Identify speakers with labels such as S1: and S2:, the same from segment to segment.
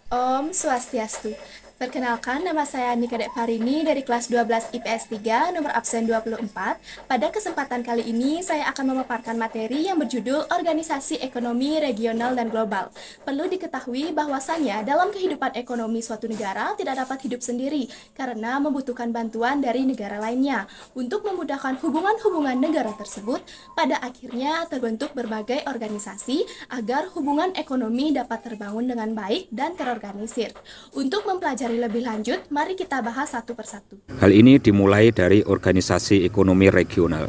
S1: Om Swastiastu. Perkenalkan, nama saya Nika Dek Parini dari kelas 12 IPS 3, nomor absen 24. Pada kesempatan kali ini, saya akan memaparkan materi yang berjudul Organisasi Ekonomi Regional dan Global. Perlu diketahui bahwasannya dalam kehidupan ekonomi suatu negara tidak dapat hidup sendiri karena membutuhkan bantuan dari negara lainnya. Untuk memudahkan hubungan-hubungan negara tersebut, pada akhirnya terbentuk berbagai organisasi agar hubungan ekonomi dapat terbangun dengan baik dan terorganisir. Untuk mempelajari lebih lanjut, mari kita bahas satu persatu.
S2: Hal ini dimulai dari organisasi ekonomi regional.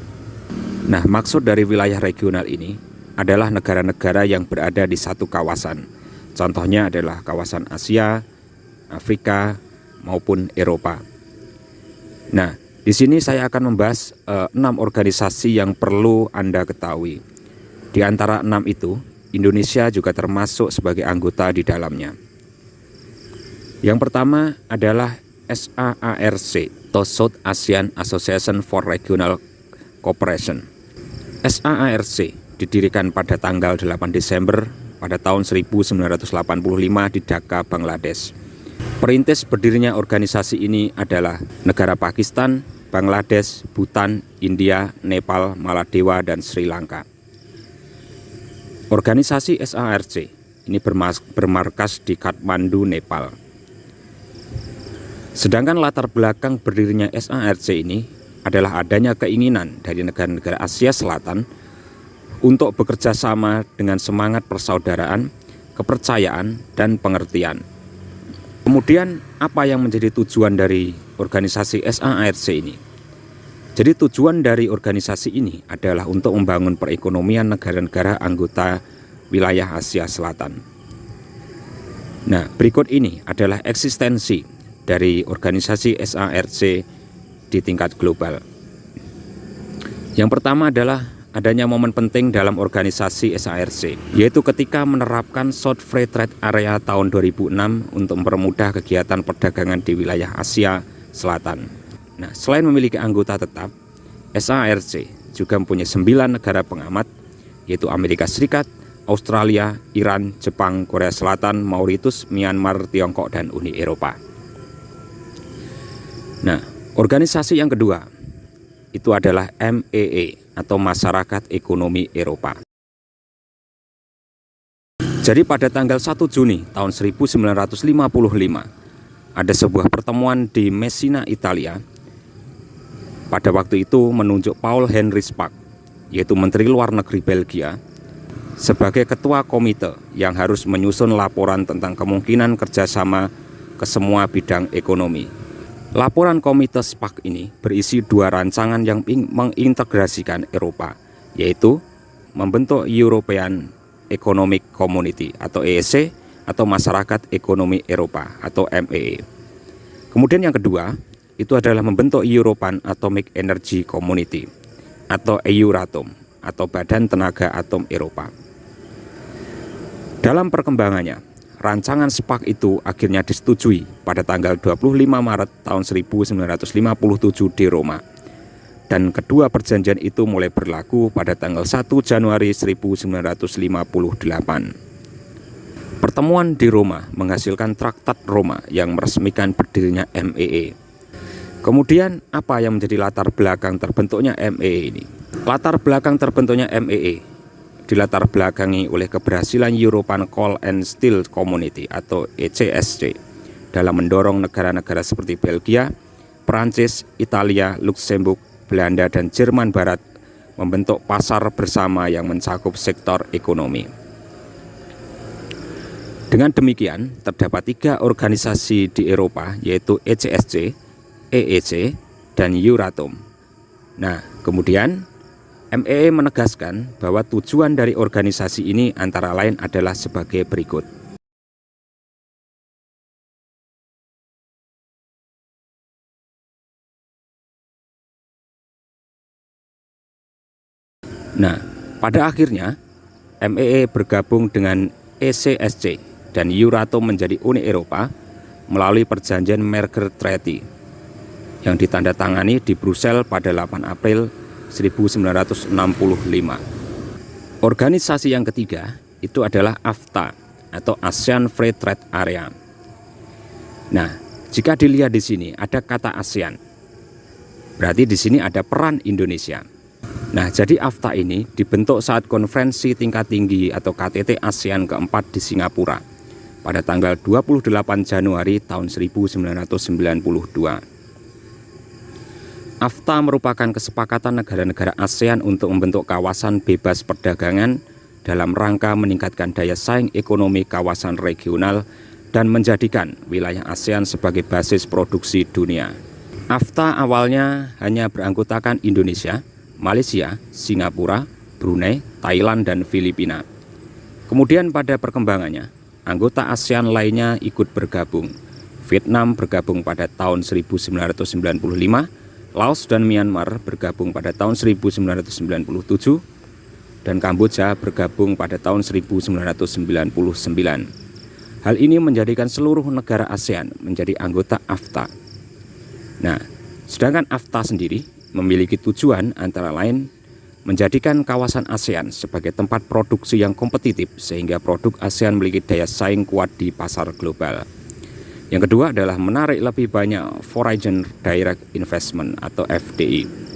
S2: Nah, maksud dari wilayah regional ini adalah negara-negara yang berada di satu kawasan. Contohnya adalah kawasan Asia, Afrika, maupun Eropa. Nah, di sini saya akan membahas 6 organisasi yang perlu Anda ketahui. Di antara 6 itu, Indonesia juga termasuk sebagai anggota di dalamnya. Yang pertama adalah SAARC, atau South Asian Association for Regional Cooperation. SAARC didirikan pada tanggal 8 Desember pada tahun 1985 di Dhaka, Bangladesh. Perintis berdirinya organisasi ini adalah negara Pakistan, Bangladesh, Bhutan, India, Nepal, Maladewa, dan Sri Lanka. Organisasi SAARC ini bermarkas di Kathmandu, Nepal. Sedangkan latar belakang berdirinya SAARC ini adalah adanya keinginan dari negara-negara Asia Selatan untuk bekerja sama dengan semangat persaudaraan, kepercayaan, dan pengertian. Kemudian, apa yang menjadi tujuan dari organisasi SAARC ini? Jadi tujuan dari organisasi ini adalah untuk membangun perekonomian negara-negara anggota wilayah Asia Selatan. Nah, berikut ini adalah eksistensi dari organisasi SAARC di tingkat global. Yang pertama adalah adanya momen penting dalam organisasi SAARC, yaitu ketika menerapkan Short Free Trade Area tahun 2006 untuk mempermudah kegiatan perdagangan di wilayah Asia Selatan. Nah, selain memiliki anggota tetap, SAARC juga mempunyai 9 negara pengamat, yaitu Amerika Serikat, Australia, Iran, Jepang, Korea Selatan, Mauritius, Myanmar, Tiongkok, dan Uni Eropa. Nah, organisasi yang kedua itu adalah MEE atau Masyarakat Ekonomi Eropa. Jadi pada tanggal 1 Juni tahun 1955 ada sebuah pertemuan di Messina, Italia. Pada waktu itu menunjuk Paul Henry Spaak, yaitu Menteri Luar Negeri Belgia, sebagai ketua komite yang harus menyusun laporan tentang kemungkinan kerjasama ke semua bidang ekonomi. Laporan komite Spaak ini berisi 2 rancangan yang mengintegrasikan Eropa, yaitu membentuk European Economic Community atau EEC atau Masyarakat Ekonomi Eropa atau MEE. Kemudian yang kedua, itu adalah membentuk European Atomic Energy Community atau Euratom atau Badan Tenaga Atom Eropa. Dalam perkembangannya, rancangan Spaak itu akhirnya disetujui pada tanggal 25 Maret tahun 1957 di Roma. Dan kedua perjanjian itu mulai berlaku pada tanggal 1 Januari 1958. Pertemuan di Roma menghasilkan Traktat Roma yang meresmikan berdirinya MEE. Kemudian apa yang menjadi latar belakang terbentuknya MEE ini? Latar belakang terbentuknya MEE dilatar belakangi oleh keberhasilan European Coal and Steel Community atau ECSC dalam mendorong negara-negara seperti Belgia, Prancis, Italia, Luksemburg, Belanda, dan Jerman Barat membentuk pasar bersama yang mencakup sektor ekonomi. Dengan demikian, terdapat 3 organisasi di Eropa, yaitu ECSC, EEC, dan Euratom. Nah, kemudian MEE menegaskan bahwa tujuan dari organisasi ini antara lain adalah sebagai berikut. Nah, pada akhirnya MEE bergabung dengan ECSC dan Euratom menjadi Uni Eropa melalui perjanjian Merger Treaty yang ditandatangani di Brussels pada 8 April 1965. Organisasi yang ketiga itu adalah AFTA atau ASEAN Free Trade Area. Nah, jika dilihat di sini ada kata ASEAN, berarti di sini ada peran Indonesia. Nah, jadi AFTA ini dibentuk saat konferensi tingkat tinggi atau KTT ASEAN keempat di Singapura pada tanggal 28 Januari tahun 1992. AFTA merupakan kesepakatan negara-negara ASEAN untuk membentuk kawasan bebas perdagangan dalam rangka meningkatkan daya saing ekonomi kawasan regional dan menjadikan wilayah ASEAN sebagai basis produksi dunia. AFTA awalnya hanya beranggotakan Indonesia, Malaysia, Singapura, Brunei, Thailand, dan Filipina. Kemudian pada perkembangannya, anggota ASEAN lainnya ikut bergabung. Vietnam bergabung pada tahun 1995, Laos dan Myanmar bergabung pada tahun 1997, dan Kamboja bergabung pada tahun 1999. Hal ini menjadikan seluruh negara ASEAN menjadi anggota AFTA. Nah, sedangkan AFTA sendiri memiliki tujuan antara lain menjadikan kawasan ASEAN sebagai tempat produksi yang kompetitif sehingga produk ASEAN memiliki daya saing kuat di pasar global. Yang kedua adalah menarik lebih banyak Foreign Direct Investment atau FDI.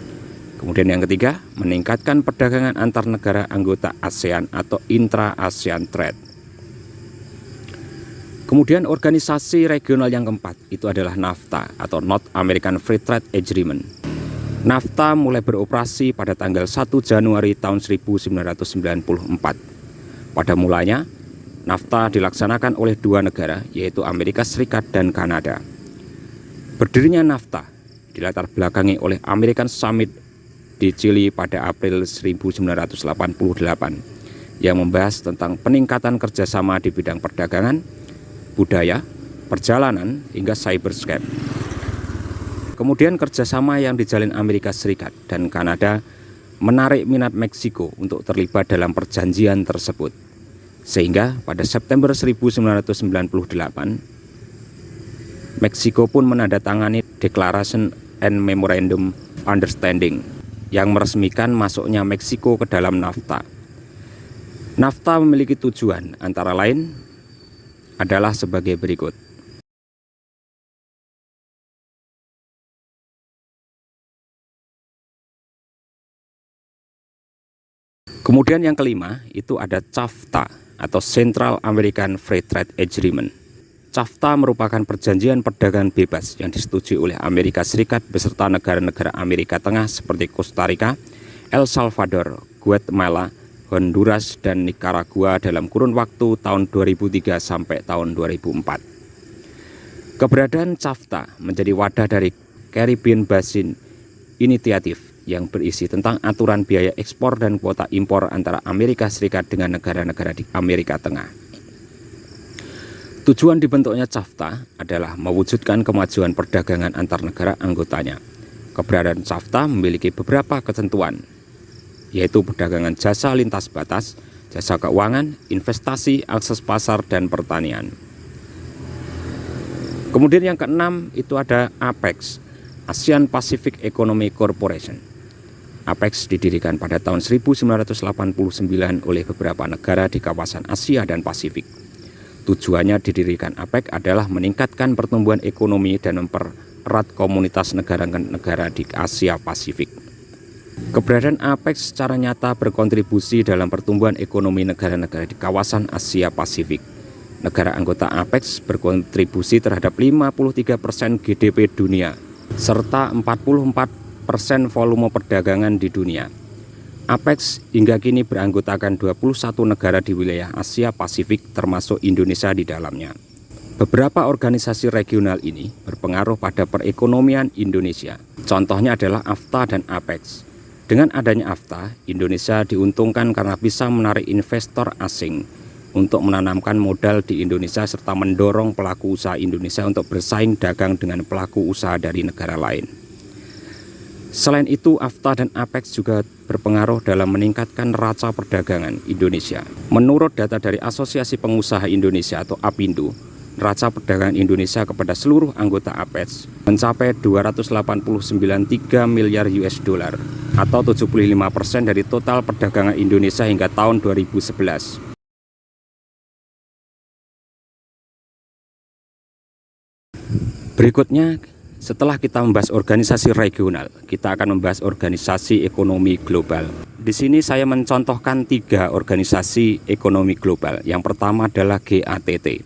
S2: Kemudian yang ketiga, meningkatkan perdagangan antar negara anggota ASEAN atau intra-ASEAN trade. Kemudian organisasi regional yang keempat itu adalah NAFTA atau North American Free Trade Agreement. NAFTA mulai beroperasi pada tanggal 1 Januari tahun 1994. Pada mulanya, NAFTA dilaksanakan oleh dua negara, yaitu Amerika Serikat dan Kanada. Berdirinya NAFTA dilatar belakangi oleh American Summit di Chili pada April 1988 yang membahas tentang peningkatan kerjasama di bidang perdagangan, budaya, perjalanan, hingga cyberscape. Kemudian kerjasama yang dijalin Amerika Serikat dan Kanada menarik minat Meksiko untuk terlibat dalam perjanjian tersebut. Sehingga pada September 1998, Meksiko pun menandatangani Declaration and Memorandum of Understanding yang meresmikan masuknya Meksiko ke dalam NAFTA. NAFTA memiliki tujuan antara lain adalah sebagai berikut. Kemudian yang kelima itu ada CAFTA atau Central American Free Trade Agreement. CAFTA merupakan perjanjian perdagangan bebas yang disetujui oleh Amerika Serikat beserta negara-negara Amerika Tengah seperti Costa Rica, El Salvador, Guatemala, Honduras, dan Nicaragua dalam kurun waktu tahun 2003 sampai tahun 2004. Keberadaan CAFTA menjadi wadah dari Caribbean Basin Initiative yang berisi tentang aturan biaya ekspor dan kuota impor antara Amerika Serikat dengan negara-negara di Amerika Tengah. Tujuan dibentuknya CAFTA adalah mewujudkan kemajuan perdagangan antar negara anggotanya. Keberadaan CAFTA memiliki beberapa ketentuan, yaitu perdagangan jasa lintas batas, jasa keuangan, investasi, akses pasar, dan pertanian. Kemudian yang keenam itu ada APEC, ASEAN Pacific Economic Corporation. APEC didirikan pada tahun 1989 oleh beberapa negara di kawasan Asia dan Pasifik. Tujuannya didirikan APEC adalah meningkatkan pertumbuhan ekonomi dan mempererat komunitas negara-negara di Asia Pasifik. Keberadaan APEC secara nyata berkontribusi dalam pertumbuhan ekonomi negara-negara di kawasan Asia Pasifik. Negara anggota APEC berkontribusi terhadap 53% GDP dunia, serta 44% volume perdagangan di dunia. APEC hingga kini beranggotakan 21 negara di wilayah Asia Pasifik termasuk Indonesia di dalamnya. Beberapa organisasi regional ini berpengaruh pada perekonomian Indonesia. Contohnya adalah AFTA dan APEC. Dengan adanya AFTA, Indonesia diuntungkan karena bisa menarik investor asing untuk menanamkan modal di Indonesia serta mendorong pelaku usaha Indonesia untuk bersaing dagang dengan pelaku usaha dari negara lain. Selain itu, AFTA dan APEC juga berpengaruh dalam meningkatkan neraca perdagangan Indonesia. Menurut data dari Asosiasi Pengusaha Indonesia atau APindo, neraca perdagangan Indonesia kepada seluruh anggota APEC mencapai 289,3 miliar US dollar atau 75% dari total perdagangan Indonesia hingga tahun 2011. Berikutnya, setelah kita membahas organisasi regional, kita akan membahas organisasi ekonomi global. Di sini saya mencontohkan 3 organisasi ekonomi global. Yang pertama adalah GATT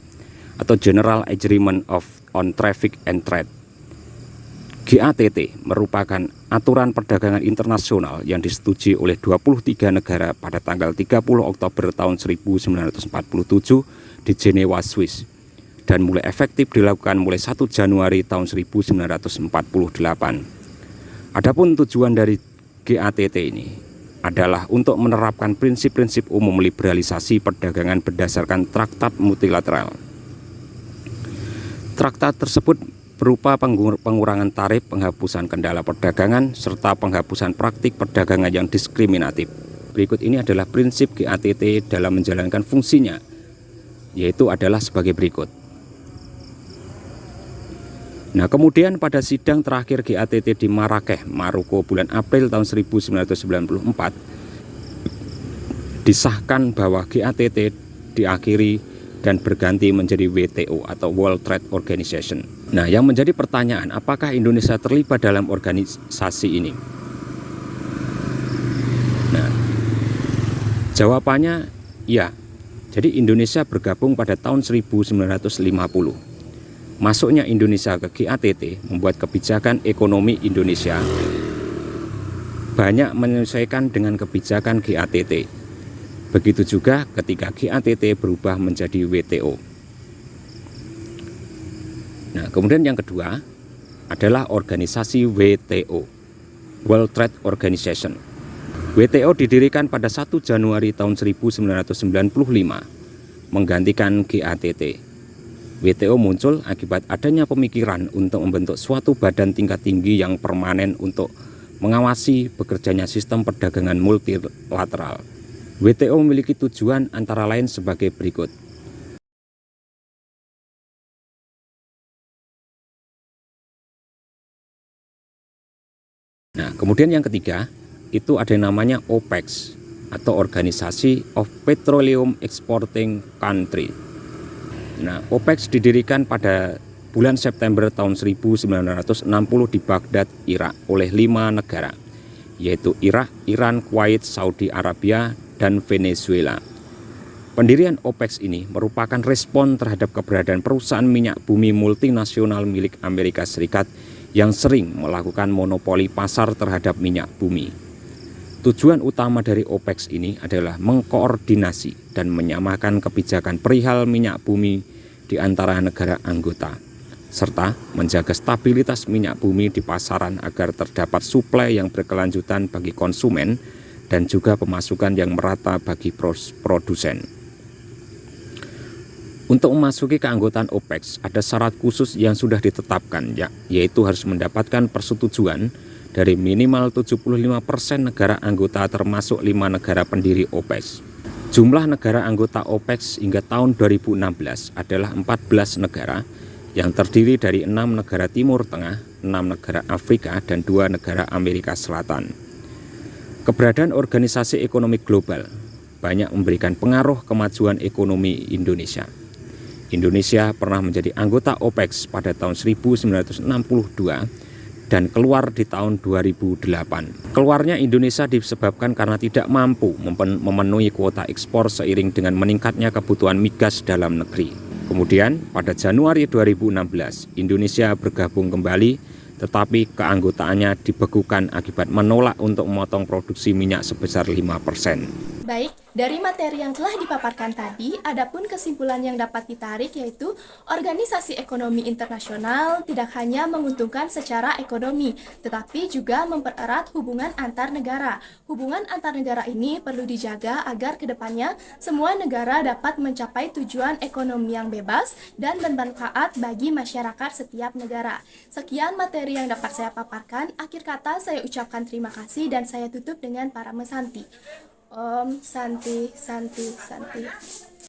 S2: atau General Agreement on Traffic and Trade. GATT merupakan aturan perdagangan internasional yang disetujui oleh 23 negara pada tanggal 30 Oktober tahun 1947 di Jenewa, Swiss, dan mulai efektif dilakukan mulai 1 Januari tahun 1948. Adapun tujuan dari GATT ini adalah untuk menerapkan prinsip-prinsip umum liberalisasi perdagangan berdasarkan traktat multilateral. Traktat tersebut berupa pengurangan tarif, penghapusan kendala perdagangan, serta penghapusan praktik perdagangan yang diskriminatif. Berikut ini adalah prinsip GATT dalam menjalankan fungsinya, yaitu adalah sebagai berikut. Nah, kemudian pada sidang terakhir GATT di Marrakech, Maroko bulan April tahun 1994, disahkan bahwa GATT diakhiri dan berganti menjadi WTO atau World Trade Organization. Nah, yang menjadi pertanyaan, apakah Indonesia terlibat dalam organisasi ini? Nah, jawabannya ya. Jadi Indonesia bergabung pada tahun 1950. Masuknya Indonesia ke GATT membuat kebijakan ekonomi Indonesia banyak menyesuaikan dengan kebijakan GATT. Begitu juga ketika GATT berubah menjadi WTO. Nah, kemudian yang kedua adalah organisasi WTO, World Trade Organization. WTO didirikan pada 1 Januari tahun 1995, menggantikan GATT. WTO muncul akibat adanya pemikiran untuk membentuk suatu badan tingkat tinggi yang permanen untuk mengawasi bekerjanya sistem perdagangan multilateral. WTO memiliki tujuan antara lain sebagai berikut. Nah, kemudian yang ketiga, itu ada yang namanya OPEC atau Organisasi of Petroleum Exporting Country. Nah, OPEC didirikan pada bulan September tahun 1960 di Baghdad, Irak oleh 5 negara, yaitu Irak, Iran, Kuwait, Saudi Arabia, dan Venezuela. Pendirian OPEC ini merupakan respon terhadap keberadaan perusahaan minyak bumi multinasional milik Amerika Serikat yang sering melakukan monopoli pasar terhadap minyak bumi. Tujuan utama dari OPEC ini adalah mengkoordinasi dan menyamakan kebijakan perihal minyak bumi di antara negara anggota, serta menjaga stabilitas minyak bumi di pasaran agar terdapat suplai yang berkelanjutan bagi konsumen dan juga pemasukan yang merata bagi produsen. Untuk memasuki keanggotaan OPEC ada syarat khusus yang sudah ditetapkan, yaitu harus mendapatkan persetujuan dari minimal 75% negara anggota termasuk 5 negara pendiri OPEC. Jumlah negara anggota OPEC hingga tahun 2016 adalah 14 negara yang terdiri dari 6 negara Timur Tengah, 6 negara Afrika, dan 2 negara Amerika Selatan. Keberadaan organisasi ekonomi global banyak memberikan pengaruh kemajuan ekonomi Indonesia. Indonesia pernah menjadi anggota OPEC pada tahun 1962 dan keluar di tahun 2008. Keluarnya Indonesia disebabkan karena tidak mampu memenuhi kuota ekspor seiring dengan meningkatnya kebutuhan migas dalam negeri. Kemudian pada Januari 2016 Indonesia bergabung kembali, tetapi keanggotaannya dibekukan akibat menolak untuk memotong produksi minyak sebesar 5%.
S1: Baik, dari materi yang telah dipaparkan tadi, adapun kesimpulan yang dapat ditarik yaitu organisasi ekonomi internasional tidak hanya menguntungkan secara ekonomi, tetapi juga mempererat hubungan antar negara. Hubungan antar negara ini perlu dijaga agar kedepannya semua negara dapat mencapai tujuan ekonomi yang bebas dan bermanfaat bagi masyarakat setiap negara. Sekian materi yang dapat saya paparkan. Akhir kata saya ucapkan terima kasih dan saya tutup dengan para mesanti. Om Santi Santi Santi.